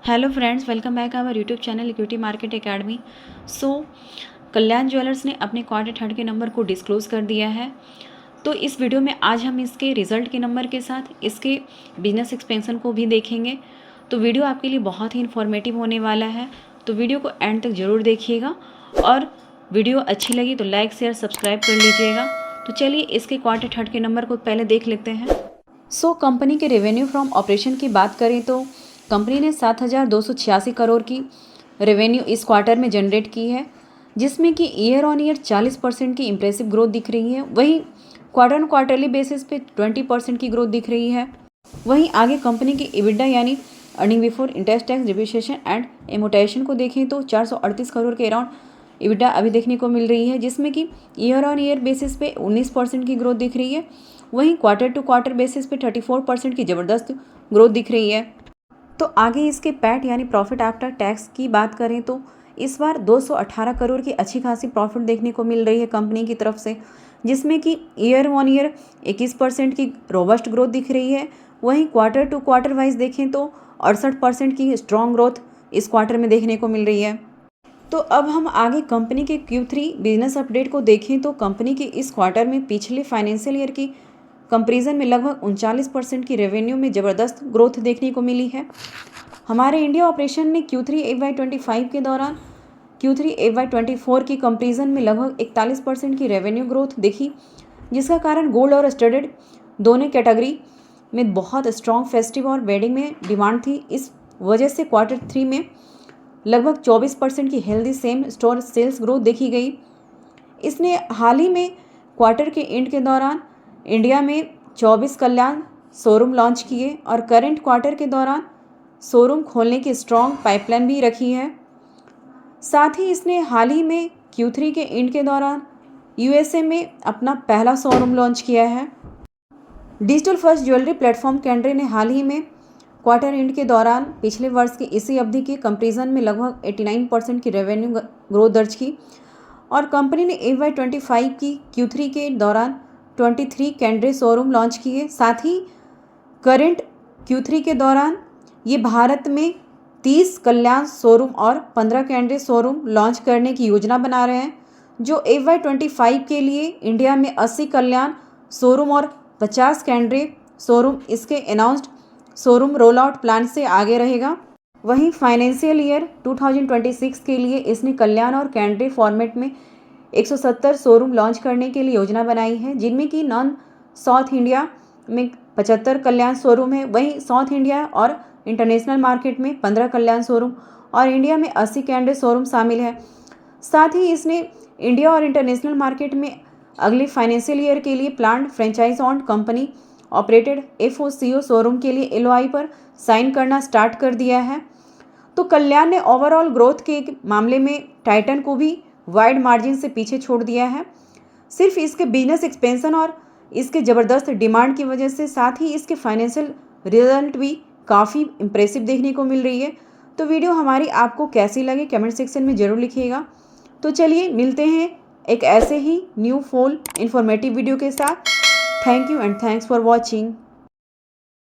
Hello friends, welcome back our YouTube channel equity market academy. Kalyan Jewellers ने अपने quarter third के number को disclose कर दिया है। तो इस वीडियो में आज हम इसके रिजल्ट के नंबर के साथ इसके बिजनेस एक्सपेंशन को भी देखेंगे। तो वीडियो आपके लिए बहुत ही इन्फॉर्मेटिव होने वाला है, तो वीडियो को एंड तक ज़रूर देखिएगा और वीडियो अच्छी लगी तो लाइक शेयर सब्सक्राइब कर लीजिएगा। तो चलिए इसके क्वार्टर थर्ड के नंबर को पहले देख लेते हैं। कंपनी के रेवेन्यू फ्रॉम ऑपरेशन की बात करें तो कंपनी ने 7,286 करोड़ की रेवेन्यू इस क्वार्टर में जनरेट की है, जिसमें कि ईयर ऑन ईयर 40% की इम्प्रेसिव ग्रोथ दिख रही है। वहीं क्वार्टर ऑन क्वार्टरली बेसिस पे 20% की ग्रोथ दिख रही है। वहीं आगे कंपनी की EBITDA यानी earning before interest tax depreciation and amortisation को देखें तो 438 करोड़ के अराउंड EBITDA अभी देखने को मिल रही है, जिसमें कि ईयर ऑन ईयर बेसिस पे 19% की ग्रोथ दिख रही है। वहीं क्वार्टर टू क्वार्टर बेसिस पे 34% की ज़बरदस्त ग्रोथ दिख रही है। तो आगे इसके पैट यानी प्रॉफिट आफ्टर टैक्स की बात करें तो इस बार 218 करोड़ की अच्छी खासी प्रॉफिट देखने को मिल रही है कंपनी की तरफ से, जिसमें कि ईयर ऑन ईयर 21% की रोबस्ट ग्रोथ दिख रही है। वहीं क्वार्टर टू क्वार्टर वाइज देखें तो 68% की स्ट्रॉन्ग ग्रोथ इस क्वार्टर में देखने को मिल रही है। तो अब हम आगे कंपनी के Q3 बिजनेस अपडेट को देखें तो कंपनी के इस क्वार्टर में पिछले फाइनेंशियल ईयर की कंपैरिजन में लगभग 39% की रेवेन्यू में ज़बरदस्त ग्रोथ देखने को मिली है। हमारे इंडिया ऑपरेशन ने Q3 FY25 के दौरान Q3 FY24 की कंपैरिजन में लगभग 41% की रेवेन्यू ग्रोथ देखी, जिसका कारण गोल्ड और स्टडेड दोनों कैटेगरी में बहुत स्ट्रॉन्ग फेस्टिव और वेडिंग में डिमांड थी। इस वजह से क्वार्टर 3 में लगभग 24% की healthy same store sales growth देखी गई। इसने हाल ही में क्वार्टर के एंड के दौरान इंडिया में 24 कल्याण शोरूम लॉन्च किए और करंट क्वार्टर के दौरान शोरूम खोलने की स्ट्रॉन्ग पाइपलाइन भी रखी है। साथ ही इसने हाल ही में Q3 के एंड के दौरान USA में अपना पहला शोरूम लॉन्च किया है। डिजिटल फर्स्ट ज्वेलरी प्लेटफॉर्म कैंड्रे ने हाल ही में क्वार्टर एंड के दौरान पिछले वर्ष की इसी अवधि के कंपैरिजन में लगभग 89% की रेवेन्यू ग्रोथ दर्ज की और कंपनी ने FY25 की Q3 के दौरान 23 कैंड्रे शोरूम लॉन्च किए। साथ ही करंट Q3 के दौरान ये भारत में 30 कल्याण शोरूम और 15 कैंड्रे शोरूम लॉन्च करने की योजना बना रहे हैं, जो FY25 के लिए इंडिया में 80 कल्याण शोरूम और 50 कैंड्रे शोरूम इसके announced showroom roll out plan से आगे रहेगा। वहीं फाइनेंशियल ईयर 2026 के लिए इसने कल्याण और कैंड्रे फॉर्मेट में 170 शोरूम लॉन्च करने के लिए योजना बनाई है, जिनमें कि नॉन साउथ इंडिया में 75 कल्याण शोरूम है। वहीं साउथ इंडिया और इंटरनेशनल मार्केट में 15 कल्याण शोरूम और इंडिया में 80 कैंड्रे शोरूम शामिल है। साथ ही इसने इंडिया और इंटरनेशनल मार्केट में अगले फाइनेंशियल ईयर के लिए planned franchise on company operated FOCO showroom के लिए LOI पर साइन करना स्टार्ट कर दिया है। तो कल्याण ने ओवरऑल ग्रोथ के मामले में टाइटन को भी वाइड मार्जिन से पीछे छोड़ दिया है, सिर्फ इसके बिजनेस एक्सपेंशन और इसके ज़बरदस्त डिमांड की वजह से। साथ ही इसके फाइनेंशियल रिजल्ट भी काफ़ी इम्प्रेसिव देखने को मिल रही है। तो वीडियो हमारी आपको कैसी लगी कमेंट सेक्शन में ज़रूर लिखिएगा। तो चलिए मिलते हैं एक ऐसे ही न्यू फुल इन्फॉर्मेटिव वीडियो के साथ। Thank you and thanks for watching.